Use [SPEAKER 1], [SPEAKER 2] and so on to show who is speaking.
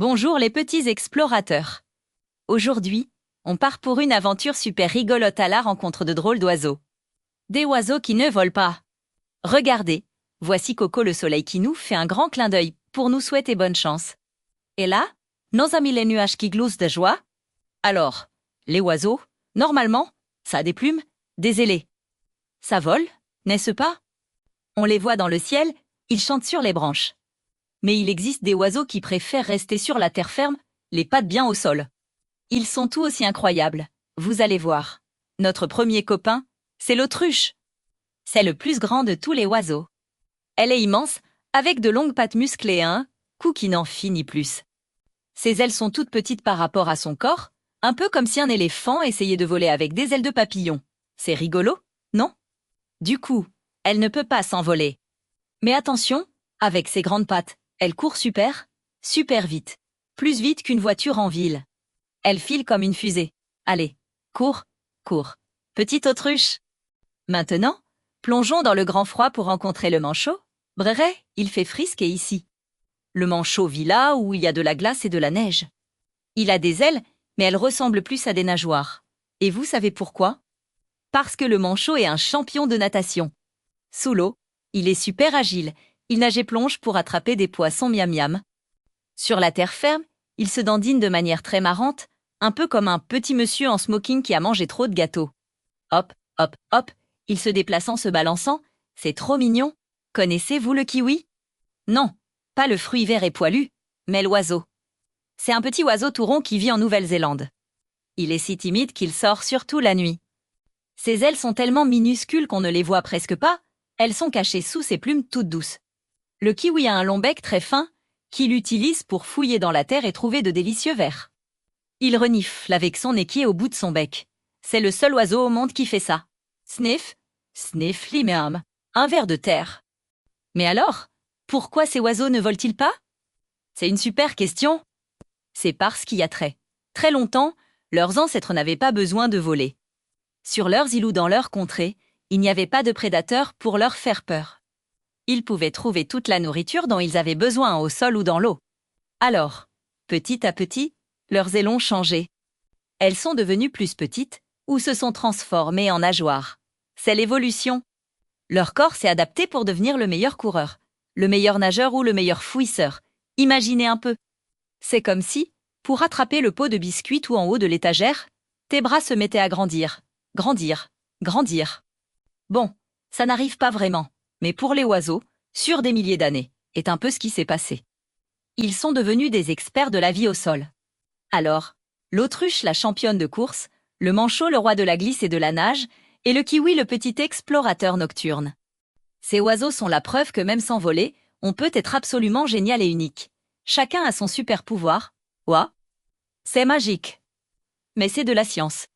[SPEAKER 1] Bonjour les petits explorateurs. Aujourd'hui, on part pour une aventure super rigolote à la rencontre de drôles d'oiseaux. Des oiseaux qui ne volent pas. Regardez, voici Coco le soleil qui nous fait un grand clin d'œil pour nous souhaiter bonne chance. Et là, nos amis les nuages qui gloussent de joie. Alors, les oiseaux, normalement, ça a des plumes, des ailés. Ça vole, n'est-ce pas? On les voit dans le ciel, ils chantent sur les branches. Mais il existe des oiseaux qui préfèrent rester sur la terre ferme, les pattes bien au sol. Ils sont tout aussi incroyables, vous allez voir. Notre premier copain, c'est l'autruche. C'est le plus grand de tous les oiseaux. Elle est immense, avec de longues pattes musclées et un cou qui n'en finit plus. Ses ailes sont toutes petites par rapport à son corps, un peu comme si un éléphant essayait de voler avec des ailes de papillon. C'est rigolo, non? Du coup, elle ne peut pas s'envoler. Mais attention, avec ses grandes pattes, elle court super vite. Plus vite qu'une voiture en ville. Elle file comme une fusée. Allez, cours, cours. Petite autruche. Maintenant, plongeons dans le grand froid pour rencontrer le manchot. Bréret, il fait frisquer ici. Le manchot vit là où il y a de la glace et de la neige. Il a des ailes, mais elles ressemblent plus à des nageoires. Et vous savez pourquoi? Parce que le manchot est un champion de natation. Sous l'eau, il est super agile. Il nage et plonge pour attraper des poissons miam-miam. Sur la terre ferme, il se dandine de manière très marrante, un peu comme un petit monsieur en smoking qui a mangé trop de gâteaux. Hop, hop, hop, il se déplace en se balançant, c'est trop mignon. Connaissez-vous le kiwi? Non, pas le fruit vert et poilu, mais l'oiseau. C'est un petit oiseau tout rond qui vit en Nouvelle-Zélande. Il est si timide qu'il sort surtout la nuit. Ses ailes sont tellement minuscules qu'on ne les voit presque pas, elles sont cachées sous ses plumes toutes douces. Le kiwi a un long bec très fin, qu'il utilise pour fouiller dans la terre et trouver de délicieux vers. Il renifle avec son nez qui est au bout de son bec. C'est le seul oiseau au monde qui fait ça. Sniff, sniff, limeam, un ver de terre. Mais alors, pourquoi ces oiseaux ne volent-ils pas? C'est une super question. C'est parce qu'il y a très longtemps, leurs ancêtres n'avaient pas besoin de voler. Sur leurs îles ou dans leur contrée, il n'y avait pas de prédateurs pour leur faire peur. Ils pouvaient trouver toute la nourriture dont ils avaient besoin au sol ou dans l'eau. Alors, petit à petit, leurs ailes ont changé. Elles sont devenues plus petites ou se sont transformées en nageoires. C'est l'évolution. Leur corps s'est adapté pour devenir le meilleur coureur, le meilleur nageur ou le meilleur fouisseur. Imaginez un peu. C'est comme si, pour attraper le pot de biscuits tout en haut de l'étagère, tes bras se mettaient à grandir, grandir, grandir. Bon, ça n'arrive pas vraiment. Mais pour les oiseaux, sur des milliers d'années, est un peu ce qui s'est passé. Ils sont devenus des experts de la vie au sol. Alors, l'autruche la championne de course, le manchot le roi de la glisse et de la nage, et le kiwi le petit explorateur nocturne. Ces oiseaux sont la preuve que même sans voler, on peut être absolument génial et unique. Chacun a son super pouvoir. Ouah, c'est magique. Mais c'est de la science.